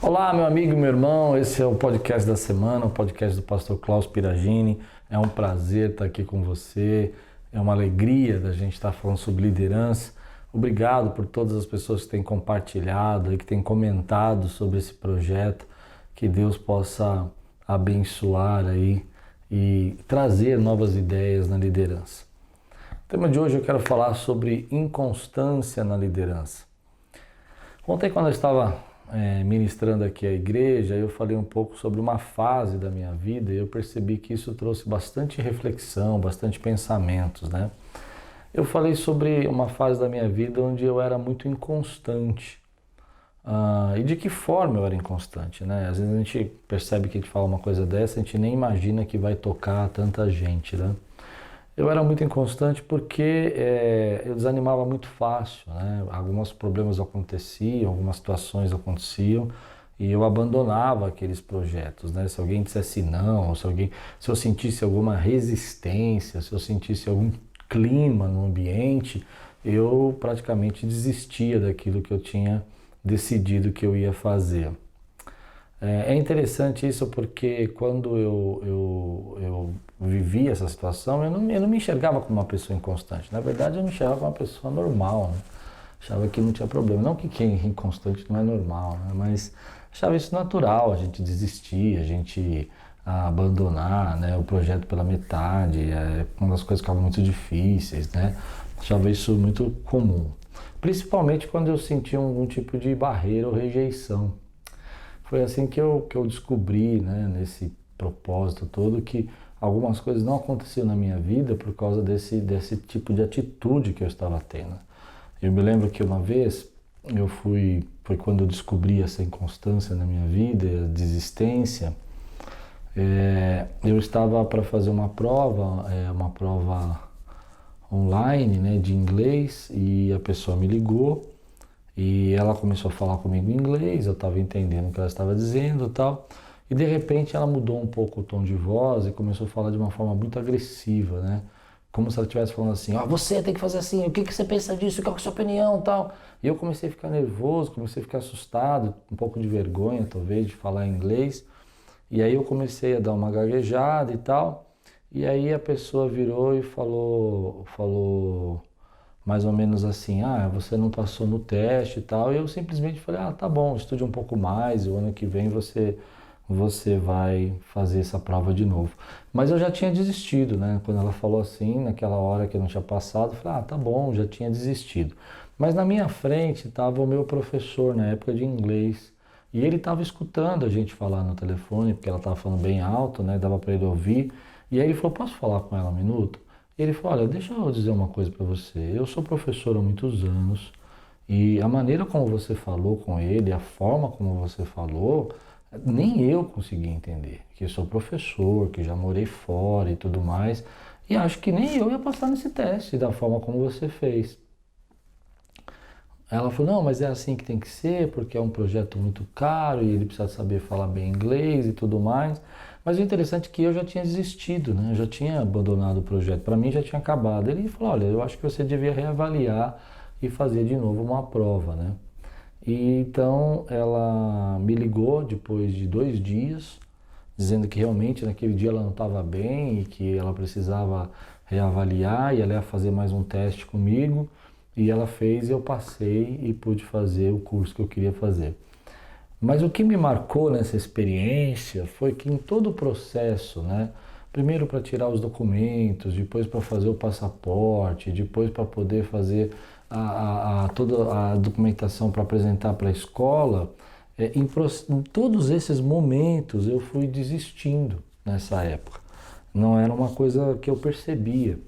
Olá, meu amigo e meu irmão, esse é o podcast da semana, o podcast do pastor Klaus Piragini. É um prazer estar aqui com você, é uma alegria da gente estar falando sobre liderança. Obrigado por todas as pessoas que têm compartilhado e que têm comentado sobre esse projeto. Que Deus possa abençoar aí e trazer novas ideias na liderança. O tema de hoje eu quero falar sobre inconstância na liderança. Ontem, quando eu estava ministrando aqui a igreja, eu falei um pouco sobre uma fase da minha vida e eu percebi que isso trouxe bastante reflexão, bastante pensamentos, né? Eu falei sobre uma fase da minha vida onde eu era muito inconstante. E de que forma eu era inconstante, né? Às vezes a gente percebe que a gente fala uma coisa dessa, a gente nem imagina que vai tocar tanta gente, né? Eu era muito inconstante porque eu desanimava muito fácil, né? Alguns problemas aconteciam, algumas situações aconteciam e eu abandonava aqueles projetos, né? Se alguém dissesse não, se eu sentisse alguma resistência, se eu sentisse algum clima no ambiente, eu praticamente desistia daquilo que eu tinha decidido que eu ia fazer. É interessante isso porque quando eu vivi essa situação, eu não me enxergava como uma pessoa inconstante. Na verdade, eu me enxergava como uma pessoa normal, né? Achava que não tinha problema. Não que quem é inconstante não é normal, né? Mas achava isso natural, a gente desistir, a gente abandonar, né, o projeto pela metade, quando as coisas ficavam muito difíceis, né? Achava isso muito comum. Principalmente quando eu sentia algum tipo de barreira ou rejeição. Foi assim que eu descobri, né, nesse propósito todo, que algumas coisas não aconteciam na minha vida por causa desse tipo de atitude que eu estava tendo. Eu me lembro que uma vez foi quando eu descobri essa inconstância na minha vida, a desistência. Eu estava para fazer uma prova online, né, de inglês, e a pessoa me ligou. E ela começou a falar comigo em inglês, eu estava entendendo o que ela estava dizendo e tal. E de repente ela mudou um pouco o tom de voz e começou a falar de uma forma muito agressiva, né? Como se ela estivesse falando assim, você tem que fazer assim, o que você pensa disso, qual é a sua opinião e tal. E eu comecei a ficar nervoso, comecei a ficar assustado, um pouco de vergonha talvez de falar inglês. E aí eu comecei a dar uma gaguejada e tal. E aí a pessoa virou e falou mais ou menos assim, você não passou no teste e tal, e eu simplesmente falei, tá bom, estude um pouco mais, o ano que vem você vai fazer essa prova de novo. Mas eu já tinha desistido, né? Quando ela falou assim, naquela hora que eu não tinha passado, eu falei, tá bom, já tinha desistido. Mas na minha frente estava o meu professor, na época de inglês, e ele estava escutando a gente falar no telefone, porque ela estava falando bem alto, né? Dava para ele ouvir, e aí ele falou, posso falar com ela um minuto? Ele falou, olha, deixa eu dizer uma coisa para você. Eu sou professor há muitos anos e a maneira como você falou com ele, a forma como você falou, nem eu consegui entender. Que eu sou professor, que já morei fora e tudo mais, e acho que nem eu ia passar nesse teste da forma como você fez. Ela falou, não, mas é assim que tem que ser, porque é um projeto muito caro e ele precisa saber falar bem inglês e tudo mais. Mas o interessante é que eu já tinha desistido, né? Eu já tinha abandonado o projeto, para mim já tinha acabado. Ele falou, olha, eu acho que você devia reavaliar e fazer de novo uma prova, né? E então ela me ligou depois de 2 dias, dizendo que realmente naquele dia ela não estava bem e que ela precisava reavaliar e ela ia fazer mais um teste comigo. E ela fez e eu passei e pude fazer o curso que eu queria fazer. Mas o que me marcou nessa experiência foi que em todo o processo, né? Primeiro para tirar os documentos, depois para fazer o passaporte, depois para poder fazer toda a documentação para apresentar para a escola, em todos esses momentos eu fui desistindo nessa época. Não era uma coisa que eu percebia.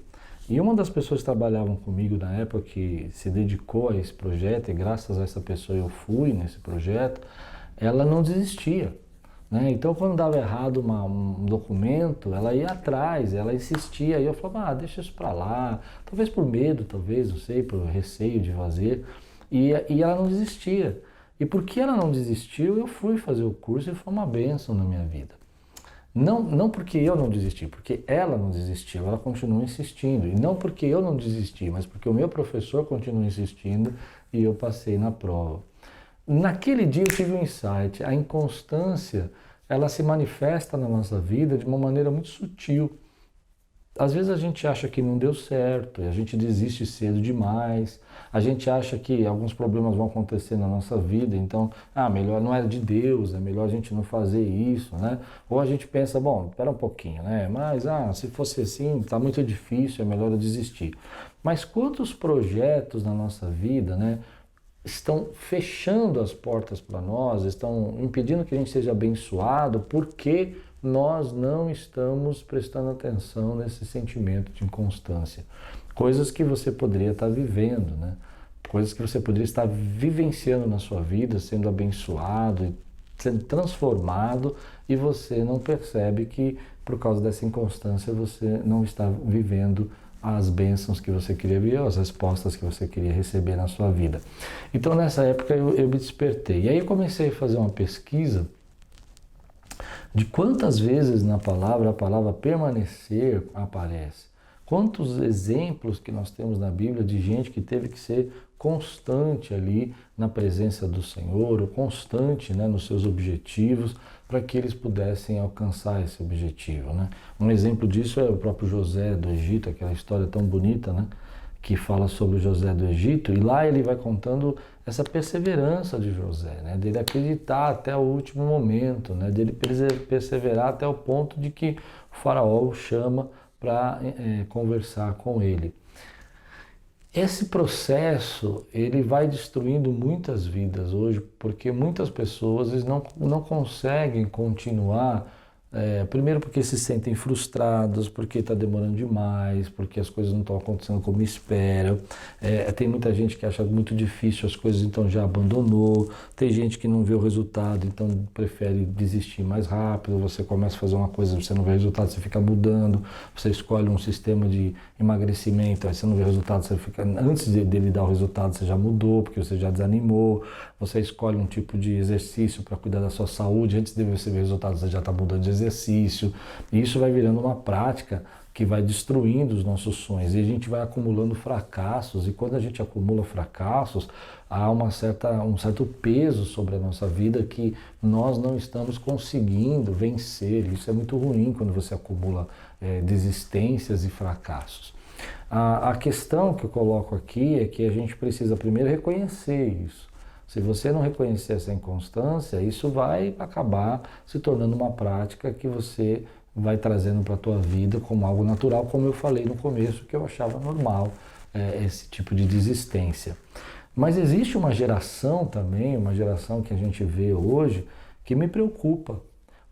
E uma das pessoas que trabalhavam comigo na época, que se dedicou a esse projeto, e graças a essa pessoa eu fui nesse projeto, ela não desistia, né? Então, quando dava errado um documento, ela ia atrás, ela insistia, e eu falava, deixa isso para lá, talvez por medo, talvez, não sei, por receio de fazer, e ela não desistia. E porque ela não desistiu, eu fui fazer o curso e foi uma bênção na minha vida. Não porque eu não desisti, porque ela não desistiu, ela continua insistindo. E não porque eu não desisti, mas porque o meu professor continua insistindo e eu passei na prova. naquele dia eu tive um insight. A inconstância, ela se manifesta na nossa vida de uma maneira muito sutil. Às vezes a gente acha que não deu certo, e a gente desiste cedo demais, a gente acha que alguns problemas vão acontecer na nossa vida, então, melhor não é de Deus, é melhor a gente não fazer isso, né? Ou a gente pensa, bom, espera um pouquinho, né? Mas, se fosse assim, tá muito difícil, é melhor eu desistir. Mas quantos projetos na nossa vida, né, estão fechando as portas para nós, estão impedindo que a gente seja abençoado, porque nós não estamos prestando atenção nesse sentimento de inconstância. Coisas que você poderia estar vivendo, né? Coisas que você poderia estar vivenciando na sua vida, sendo abençoado, sendo transformado, e você não percebe que por causa dessa inconstância você não está vivendo as bênçãos que você queria ver, as respostas que você queria receber na sua vida. Então nessa época eu me despertei. E aí eu comecei a fazer uma pesquisa de quantas vezes na palavra a palavra permanecer aparece. Quantos exemplos que nós temos na Bíblia de gente que teve que ser constante ali na presença do Senhor, ou constante, né, nos seus objetivos, para que eles pudessem alcançar esse objetivo, né? Um exemplo disso é o próprio José do Egito, aquela história tão bonita, né, que fala sobre o José do Egito, e lá ele vai contando essa perseverança de José, né, dele acreditar até o último momento, né, dele perseverar até o ponto de que o faraó o chama para conversar com ele. Esse processo, ele vai destruindo muitas vidas hoje, porque muitas pessoas não conseguem continuar, primeiro porque se sentem frustradas, porque está demorando demais, porque as coisas não estão acontecendo como esperam. Tem muita gente que acha muito difícil as coisas, então já abandonou. Tem gente que não vê o resultado, então prefere desistir mais rápido. Você começa a fazer uma coisa, você não vê o resultado, você fica mudando. Você escolhe um sistema de emagrecimento, aí você não vê o resultado, você fica, antes dele dar o resultado, você já mudou, porque você já desanimou. Você escolhe um tipo de exercício para cuidar da sua saúde, antes de você ver o resultado, você já está mudando de exercício. E isso vai virando uma prática que vai destruindo os nossos sonhos. E a gente vai acumulando fracassos, e quando a gente acumula fracassos, há um certo peso sobre a nossa vida que nós não estamos conseguindo vencer. Isso é muito ruim quando você acumula desistências e fracassos. A questão que eu coloco aqui é que a gente precisa primeiro reconhecer isso. Se você não reconhecer essa inconstância, isso vai acabar se tornando uma prática que você vai trazendo para a tua vida como algo natural, como eu falei no começo, que eu achava normal esse tipo de desistência. Mas existe uma geração também, uma geração que a gente vê hoje, que me preocupa,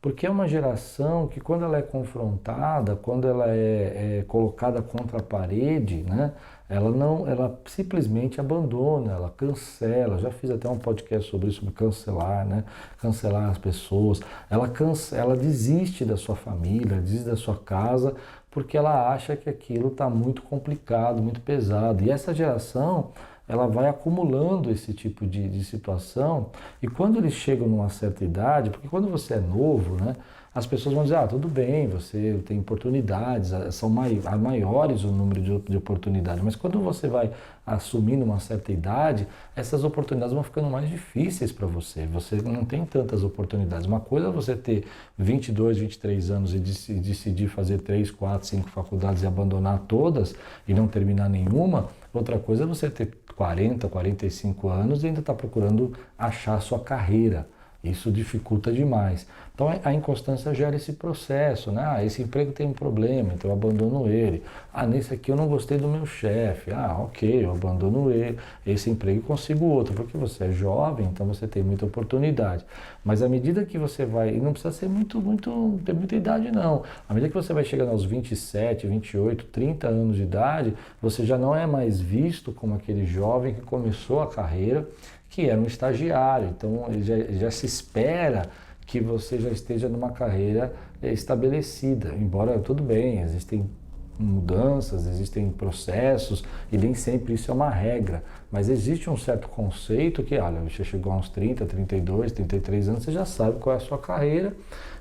porque é uma geração que quando ela é confrontada, quando ela é colocada contra a parede, né, ela simplesmente abandona, ela cancela. Já fiz até um podcast sobre isso, sobre cancelar, né? Cancelar as pessoas. Ela desiste da sua família, desiste da sua casa, porque ela acha que aquilo está muito complicado, muito pesado. E essa geração, ela vai acumulando esse tipo de situação, e quando eles chegam numa certa idade, porque quando você é novo, né, as pessoas vão dizer, tudo bem, você tem oportunidades, são maiores o número de oportunidades, mas quando você vai assumindo uma certa idade, essas oportunidades vão ficando mais difíceis para você não tem tantas oportunidades. Uma coisa é você ter 22, 23 anos e decidir fazer 3, 4, 5 faculdades e abandonar todas e não terminar nenhuma. Outra coisa é você ter 40, 45 anos e ainda está procurando achar a sua carreira. Isso dificulta demais. Então a inconstância gera esse processo, né? Esse emprego tem um problema, então eu abandono ele. Nesse aqui eu não gostei do meu chefe. Ok, eu abandono ele, esse emprego e consigo outro, porque você é jovem, então você tem muita oportunidade. Mas à medida que você vai, e não precisa ser ter muita idade não, à medida que você vai chegando aos 27, 28, 30 anos de idade, você já não é mais visto como aquele jovem que começou a carreira, que era um estagiário. Então já se espera que você já esteja numa carreira estabelecida, embora tudo bem, existem mudanças, existem processos e nem sempre isso é uma regra, mas existe um certo conceito que, olha, você chegou a uns 30, 32, 33 anos, você já sabe qual é a sua carreira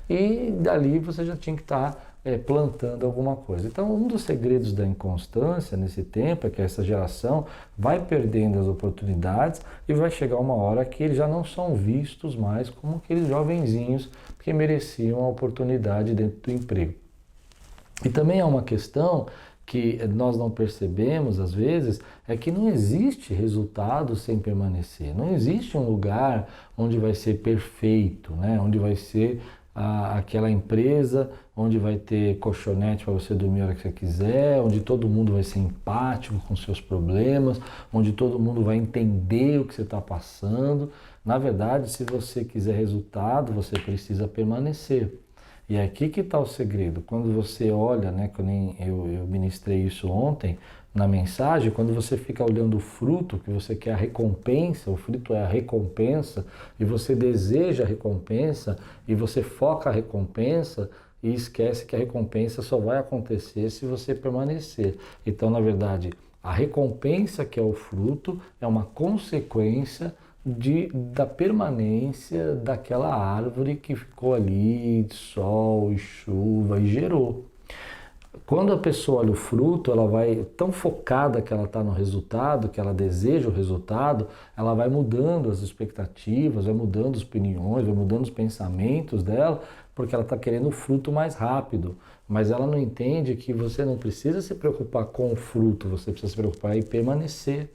e dali você já tinha que estar plantando alguma coisa. Então, um dos segredos da inconstância nesse tempo é que essa geração vai perdendo as oportunidades e vai chegar uma hora que eles já não são vistos mais como aqueles jovenzinhos que mereciam a oportunidade dentro do emprego. E também há uma questão que nós não percebemos às vezes, é que não existe resultado sem permanecer. Não existe um lugar onde vai ser perfeito, né? Onde vai ser aquela empresa, onde vai ter colchonete para você dormir a hora que você quiser, onde todo mundo vai ser empático com seus problemas, onde todo mundo vai entender o que você está passando. Na verdade, se você quiser resultado, você precisa permanecer. E é aqui que está o segredo. Quando você olha, né, quando eu ministrei isso ontem na mensagem, quando você fica olhando o fruto, que você quer a recompensa, o fruto é a recompensa, e você deseja a recompensa, e você foca a recompensa, e esquece que a recompensa só vai acontecer se você permanecer. Então, na verdade, a recompensa, que é o fruto, é uma consequência da permanência daquela árvore que ficou ali de sol e chuva e gerou. Quando a pessoa olha o fruto, ela vai tão focada que ela está no resultado, que ela deseja o resultado, ela vai mudando as expectativas, vai mudando as opiniões, vai mudando os pensamentos dela, porque ela está querendo o fruto mais rápido. Mas ela não entende que você não precisa se preocupar com o fruto, você precisa se preocupar em permanecer.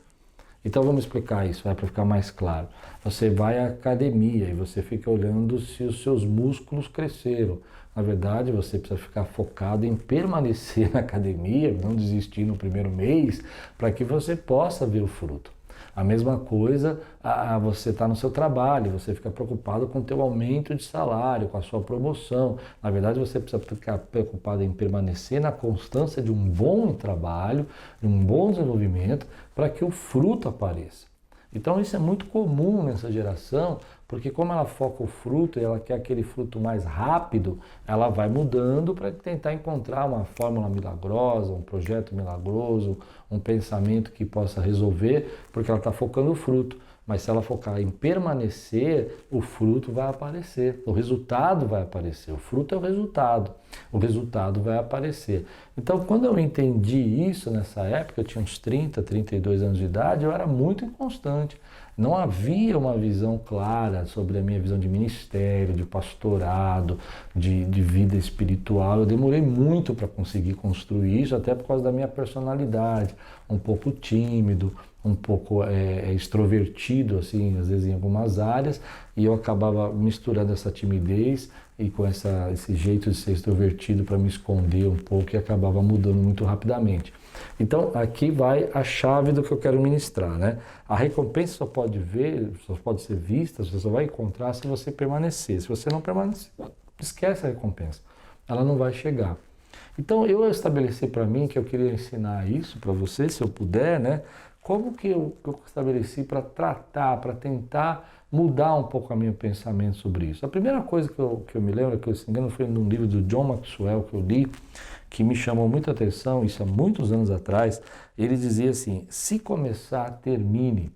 Então vamos explicar isso, para ficar mais claro. Você vai à academia e você fica olhando se os seus músculos cresceram. Na verdade, você precisa ficar focado em permanecer na academia, não desistir no primeiro mês, para que você possa ver o fruto. A mesma coisa, você está no seu trabalho, você fica preocupado com o teu aumento de salário, com a sua promoção. Na verdade, você precisa ficar preocupado em permanecer na constância de um bom trabalho, de um bom desenvolvimento, para que o fruto apareça. Então isso é muito comum nessa geração, porque como ela foca o fruto e ela quer aquele fruto mais rápido, ela vai mudando para tentar encontrar uma fórmula milagrosa, um projeto milagroso, um pensamento que possa resolver, porque ela está focando o fruto. Mas se ela focar em permanecer, o fruto vai aparecer, o resultado vai aparecer. O fruto é o resultado vai aparecer. Então, quando eu entendi isso nessa época, eu tinha uns 30, 32 anos de idade, eu era muito inconstante. Não havia uma visão clara sobre a minha visão de ministério, de pastorado, de vida espiritual. Eu demorei muito para conseguir construir isso, até por causa da minha personalidade, um pouco tímido, um pouco extrovertido, assim, às vezes em algumas áreas, e eu acabava misturando essa timidez e com esse jeito de ser extrovertido para me esconder um pouco e acabava mudando muito rapidamente. Então, aqui vai a chave do que eu quero ministrar, né? A recompensa só pode ser vista, você só vai encontrar se você permanecer. Se você não permanecer, esquece a recompensa. Ela não vai chegar. Então, eu estabeleci para mim que eu queria ensinar isso para você, se eu puder, né? Como que eu estabeleci para tratar, para tentar mudar um pouco o meu pensamento sobre isso? A primeira coisa que eu me lembro, que eu se engano, foi num livro do John Maxwell que eu li, que me chamou muita atenção, isso há muitos anos atrás. Ele dizia assim: se começar, termine.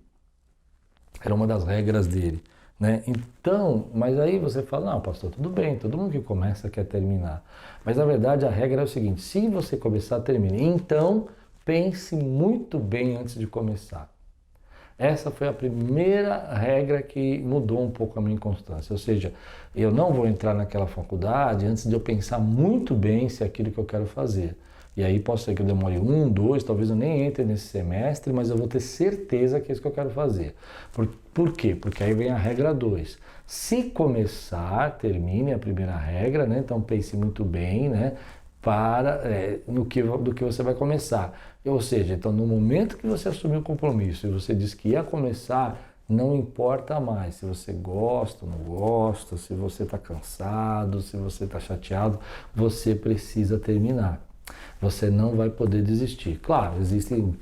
Era uma das regras dele, né? Então, mas aí você fala, não, pastor, tudo bem, todo mundo que começa quer terminar. Mas na verdade a regra é o seguinte: se você começar, termine. Então, pense muito bem antes de começar. Essa foi a primeira regra que mudou um pouco a minha inconstância. Ou seja, eu não vou entrar naquela faculdade antes de eu pensar muito bem se é aquilo que eu quero fazer. E aí pode ser que eu demore 1, 2, talvez eu nem entre nesse semestre, mas eu vou ter certeza que é isso que eu quero fazer. Por quê? Porque aí vem a regra 2. Se começar, termine a primeira regra, né? Então pense muito bem, né? Do que você vai começar. Ou seja, então no momento que você assumiu o compromisso e você disse que ia começar, não importa mais se você gosta ou não gosta, se você está cansado, se você está chateado, você precisa terminar. Você não vai poder desistir. Claro, existem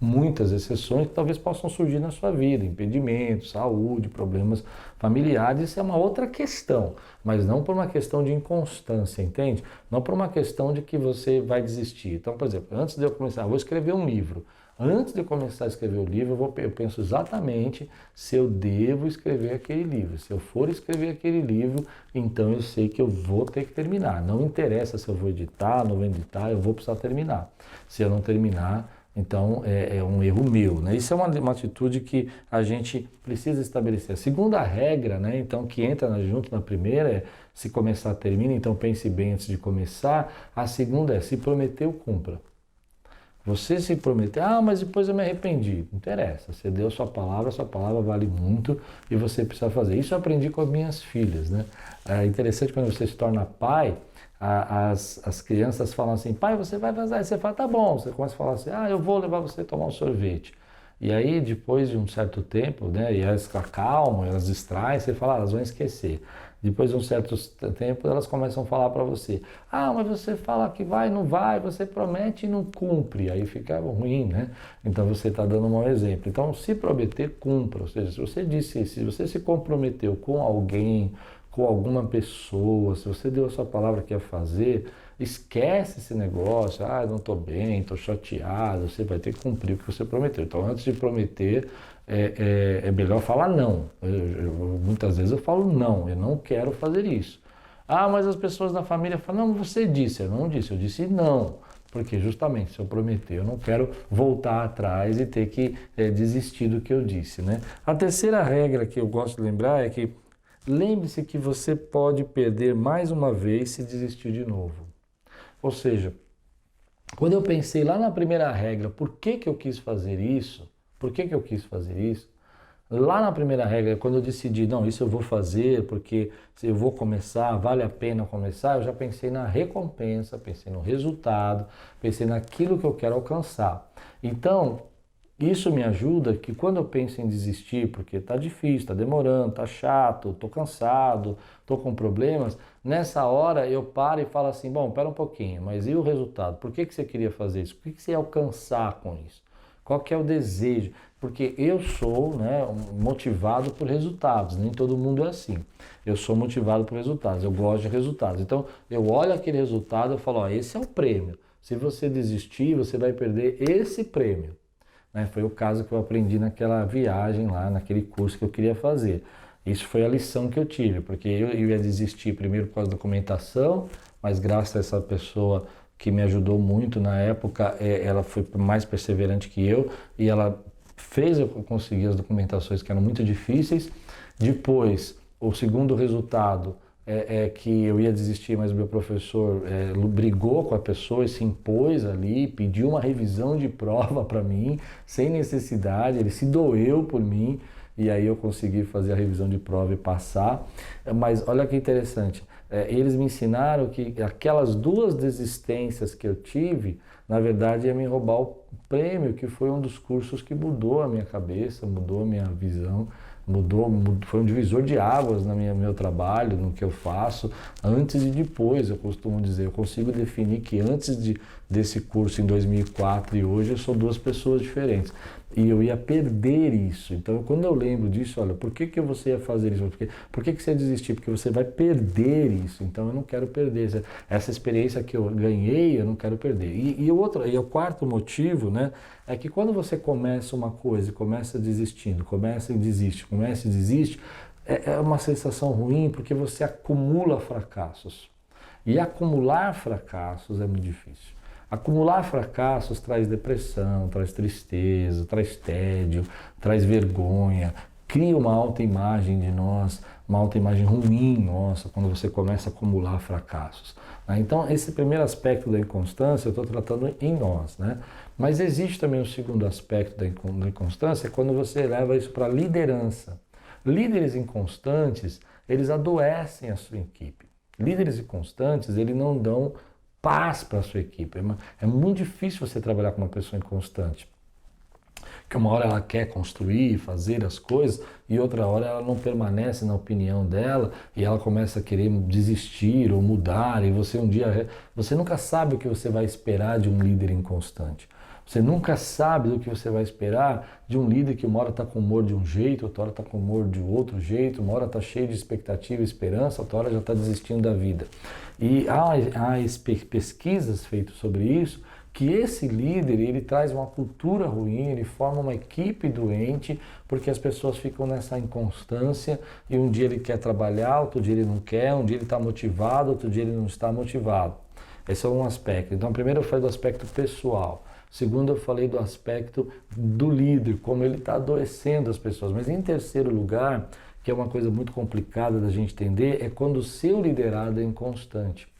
muitas exceções que talvez possam surgir na sua vida, impedimentos, saúde, problemas familiares, isso é uma outra questão, mas não por uma questão de inconstância, entende? Não por uma questão de que você vai desistir. Então, por exemplo, antes de eu começar, vou escrever um livro. Antes de começar a escrever o livro, eu penso exatamente se eu devo escrever aquele livro. Se eu for escrever aquele livro, então eu sei que eu vou ter que terminar. Não interessa se eu vou editar, não vou editar, eu vou precisar terminar. Se eu não terminar, então é um erro meu, né? Isso é uma atitude que a gente precisa estabelecer. A segunda regra, né, então, que entra junto na primeira é se começar, termina, então pense bem antes de começar. A segunda é se prometeu, cumpra. Você se prometeu, mas depois eu me arrependi. Não interessa, você deu sua palavra vale muito e você precisa fazer. Isso eu aprendi com as minhas filhas, né? É interessante quando você se torna pai, as crianças falam assim, pai, você vai fazer? Aí você fala, tá bom. Você começa a falar assim, eu vou levar você a tomar um sorvete. E aí, depois de um certo tempo, né, e elas acalmam, elas distraem, você fala, elas vão esquecer. Depois de um certo tempo, elas começam a falar para você, mas você fala que vai, não vai, você promete e não cumpre. Aí fica ruim, né? Então você está dando um mau exemplo. Então, se prometer, cumpra. Ou seja, se você se comprometeu com alguém, com alguma pessoa, se você deu a sua palavra que ia fazer, esquece esse negócio, não estou bem, estou chateado, você vai ter que cumprir o que você prometeu. Então, antes de prometer, é melhor falar não. Muitas vezes eu falo não, eu não quero fazer isso. Mas as pessoas da família falam, não, você disse, eu não disse, eu disse não. Porque justamente, se eu prometer, eu não quero voltar atrás e ter que desistir do que eu disse, né? A terceira regra que eu gosto de lembrar é que lembre-se que você pode perder mais uma vez se desistir de novo. Ou seja, quando eu pensei lá na primeira regra, por que eu quis fazer isso? Por que eu quis fazer isso? Lá na primeira regra, quando eu decidi, não, isso eu vou fazer, porque se eu vou começar, vale a pena começar, eu já pensei na recompensa, pensei no resultado, pensei naquilo que eu quero alcançar. Então, isso me ajuda que quando eu penso em desistir, porque está difícil, está demorando, está chato, estou cansado, estou com problemas, nessa hora eu paro e falo assim, bom, espera um pouquinho, mas e o resultado? Por que você queria fazer isso? O que você ia alcançar com isso? Qual que é o desejo? Porque eu sou, né, motivado por resultados, nem todo mundo é assim. Eu sou motivado por resultados, eu gosto de resultados. Então, eu olho aquele resultado e falo, esse é o prêmio. Se você desistir, você vai perder esse prêmio. Foi o caso que eu aprendi naquela viagem lá, naquele curso que eu queria fazer. Isso foi a lição que eu tive, porque eu ia desistir primeiro por causa da documentação, mas graças a essa pessoa que me ajudou muito na época, ela foi mais perseverante que eu e ela fez eu conseguir as documentações que eram muito difíceis. Depois, o segundo resultado é que eu ia desistir, mas o meu professor brigou com a pessoa e se impôs ali, pediu uma revisão de prova para mim, sem necessidade, ele se doeu por mim, e aí eu consegui fazer a revisão de prova e passar. Mas olha que interessante, eles me ensinaram que aquelas duas desistências que eu tive, na verdade ia me roubar o prêmio, que foi um dos cursos que mudou a minha cabeça, mudou a minha visão, foi um divisor de águas no meu trabalho, no que eu faço, antes e depois. Eu costumo dizer, eu consigo definir que antes desse curso em 2004 e hoje eu sou duas pessoas diferentes. E eu ia perder isso. Então, quando eu lembro disso, olha, por que você ia fazer isso? Por que você ia desistir? Porque você vai perder isso. Então, eu não quero perder. Essa experiência que eu ganhei, eu não quero perder. E o quarto motivo, né, é que quando você começa uma coisa e começa desistindo, começa e desiste, é uma sensação ruim porque você acumula fracassos. E acumular fracassos é muito difícil. Acumular fracassos traz depressão, traz tristeza, traz tédio, traz vergonha, cria uma autoimagem de nós, uma autoimagem ruim nossa, quando você começa a acumular fracassos. Então, esse primeiro aspecto da inconstância eu estou tratando em nós, né? Mas existe também o segundo aspecto da inconstância, quando você leva isso para a liderança. Líderes inconstantes, eles adoecem a sua equipe. Líderes inconstantes, eles não dão paz para a sua equipe. É muito difícil você trabalhar com uma pessoa inconstante. Porque uma hora ela quer construir, fazer as coisas, e outra hora ela não permanece na opinião dela, e ela começa a querer desistir ou mudar, e você você nunca sabe o que você vai esperar de um líder inconstante. Você nunca sabe do que você vai esperar de um líder que uma hora está com humor de um jeito, outra hora está com humor de outro jeito, uma hora está cheio de expectativa e esperança, outra hora já está desistindo da vida. E há pesquisas feitas sobre isso que esse líder, ele traz uma cultura ruim, ele forma uma equipe doente, porque as pessoas ficam nessa inconstância e um dia ele quer trabalhar, outro dia ele não quer, um dia ele está motivado, outro dia ele não está motivado. Esse é um aspecto. Então, primeiro eu falei do aspecto pessoal. Segundo, eu falei do aspecto do líder, como ele está adoecendo as pessoas. Mas em terceiro lugar, que é uma coisa muito complicada da gente entender, é quando o seu liderado é inconstante.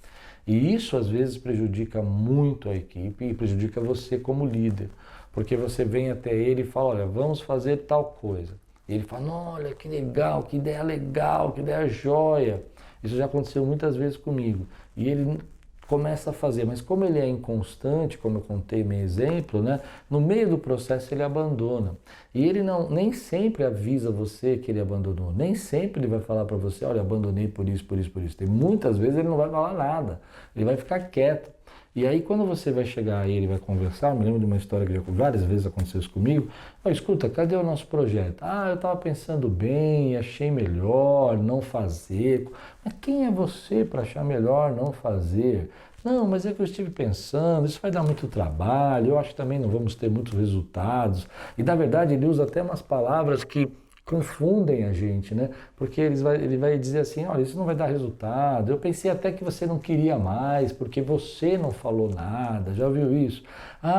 E isso às vezes prejudica muito a equipe e prejudica você como líder. Porque você vem até ele e fala, olha, vamos fazer tal coisa. E ele fala, olha, que legal, que ideia jóia. Isso já aconteceu muitas vezes comigo. E ele começa a fazer, mas como ele é inconstante, como eu contei meu exemplo, né, no meio do processo ele abandona. E ele nem sempre avisa você que ele abandonou, nem sempre ele vai falar para você, olha, abandonei por isso, por isso, por isso. Tem muitas vezes ele não vai falar nada, ele vai ficar quieto. E aí quando você vai chegar aí, ele vai conversar, me lembro de uma história que já várias vezes aconteceu isso comigo, escuta, cadê o nosso projeto? Eu estava pensando bem, achei melhor não fazer. Mas quem é você para achar melhor não fazer? Não, mas é que eu estive pensando, isso vai dar muito trabalho, eu acho que também não vamos ter muitos resultados. E na verdade ele usa até umas palavras que confundem a gente, né? Porque ele vai dizer assim, olha, isso não vai dar resultado, eu pensei até que você não queria mais, porque você não falou nada, já viu isso?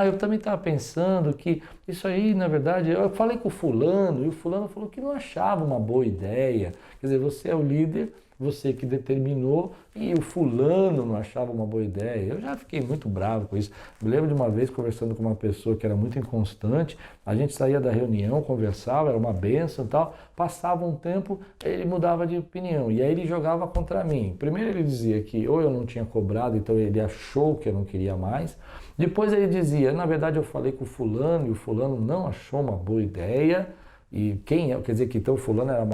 Eu também estava pensando que isso aí, na verdade, eu falei com o fulano, e o fulano falou que não achava uma boa ideia. Quer dizer, você é o líder, você que determinou, e o fulano não achava uma boa ideia. Eu já fiquei muito bravo com isso. Me lembro de uma vez conversando com uma pessoa que era muito inconstante, a gente saía da reunião, conversava, era uma benção e tal, passava um tempo, ele mudava de opinião, e aí ele jogava contra mim. Primeiro ele dizia que ou eu não tinha cobrado, então ele achou que eu não queria mais. Depois ele dizia, na verdade eu falei com o fulano, e o fulano não achou uma boa ideia, e quem é? Quer dizer que então o fulano era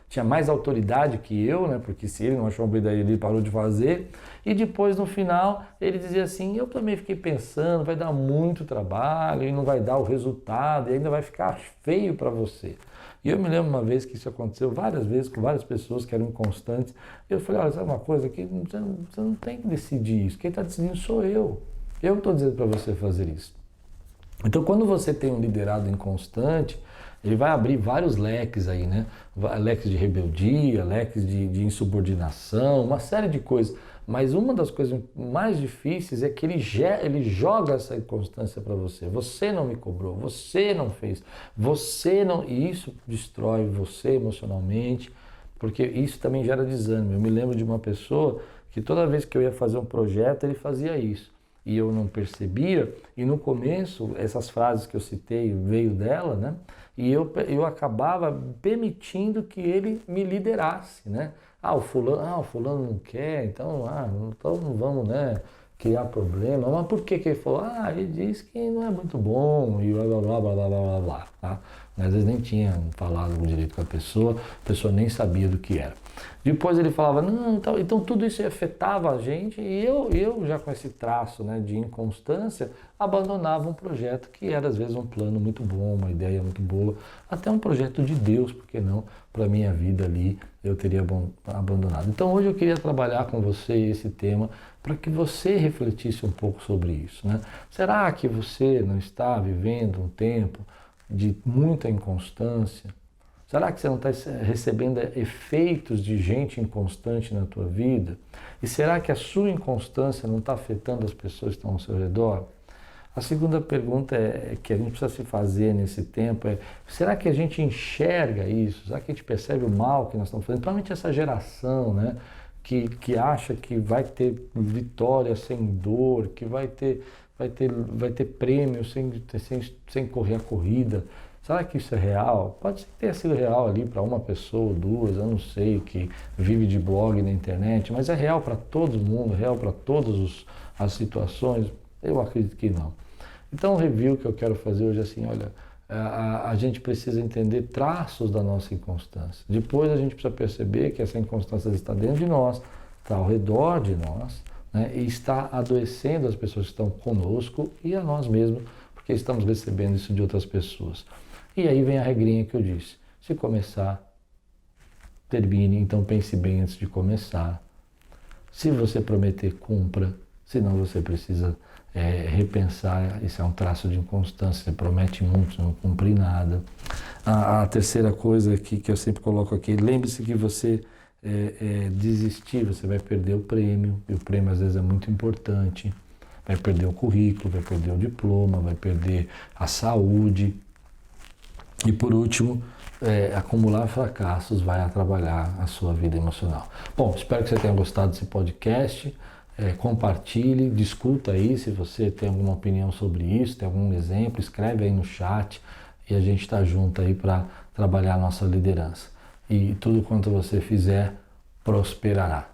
tinha mais autoridade que eu, né? Porque se ele não achou uma boa ideia, ele parou de fazer. E depois, no final, ele dizia assim, eu também fiquei pensando, vai dar muito trabalho e não vai dar o resultado e ainda vai ficar feio para você. E eu me lembro uma vez que isso aconteceu várias vezes com várias pessoas que eram inconstantes. Eu falei, olha, sabe uma coisa, que você não tem que decidir isso, quem está decidindo sou eu. Eu estou dizendo para você fazer isso. Então, quando você tem um liderado inconstante, ele vai abrir vários leques aí, né? Leques de rebeldia, leques de insubordinação, uma série de coisas. Mas uma das coisas mais difíceis é que ele joga essa inconstância para você. Você não me cobrou, você não fez, você não... E isso destrói você emocionalmente, porque isso também gera desânimo. Eu me lembro de uma pessoa que toda vez que eu ia fazer um projeto, ele fazia isso. E eu não percebia, e no começo, essas frases que eu citei veio dela, né? E eu acabava permitindo que ele me liderasse, né? O fulano não quer, então não vamos, né, criar problema. Mas por que ele falou? Ele disse que não é muito bom, e blá, blá, blá, blá, blá, blá, blá, tá? Às vezes nem tinha falado direito com a pessoa nem sabia do que era. Depois ele falava, não, então tudo isso afetava a gente, e eu já com esse traço, né, de inconstância, abandonava um projeto que era às vezes um plano muito bom, uma ideia muito boa, até um projeto de Deus, porque não, para a minha vida ali eu teria abandonado. Então hoje eu queria trabalhar com você esse tema, para que você refletisse um pouco sobre isso, né? Será que você não está vivendo um tempo de muita inconstância? Será que você não está recebendo efeitos de gente inconstante na tua vida? E será que a sua inconstância não está afetando as pessoas que estão ao seu redor? A segunda pergunta que a gente precisa se fazer nesse tempo é, será que a gente enxerga isso? Será que a gente percebe o mal que nós estamos fazendo? Principalmente essa geração, né? Que acha que vai ter vitória sem dor, que vai ter prêmio sem correr a corrida. Será que isso é real? Pode ser que tenha sido real ali para uma pessoa ou duas, eu não sei, que vive de blog na internet, mas é real para todo mundo, é real para todas as situações? Eu acredito que não. Então o review que eu quero fazer hoje é assim, olha, a gente precisa entender traços da nossa inconstância. Depois a gente precisa perceber que essa inconstância está dentro de nós, está ao redor de nós, né, e está adoecendo as pessoas que estão conosco e a nós mesmos, porque estamos recebendo isso de outras pessoas. E aí vem a regrinha que eu disse, se começar, termine, então pense bem antes de começar. Se você prometer, cumpra. senão você precisa repensar. Isso é um traço de inconstância, você promete muito, não cumpre nada. A terceira coisa aqui que eu sempre coloco aqui, lembre-se que você desistir, você vai perder o prêmio, e o prêmio às vezes é muito importante, vai perder o currículo, vai perder o diploma, vai perder a saúde, e por último, acumular fracassos vai atrapalhar a sua vida emocional. Bom, espero que você tenha gostado desse podcast. Compartilhe, discuta aí se você tem alguma opinião sobre isso, tem algum exemplo, escreve aí no chat e a gente está junto aí para trabalhar a nossa liderança. E tudo quanto você fizer prosperará.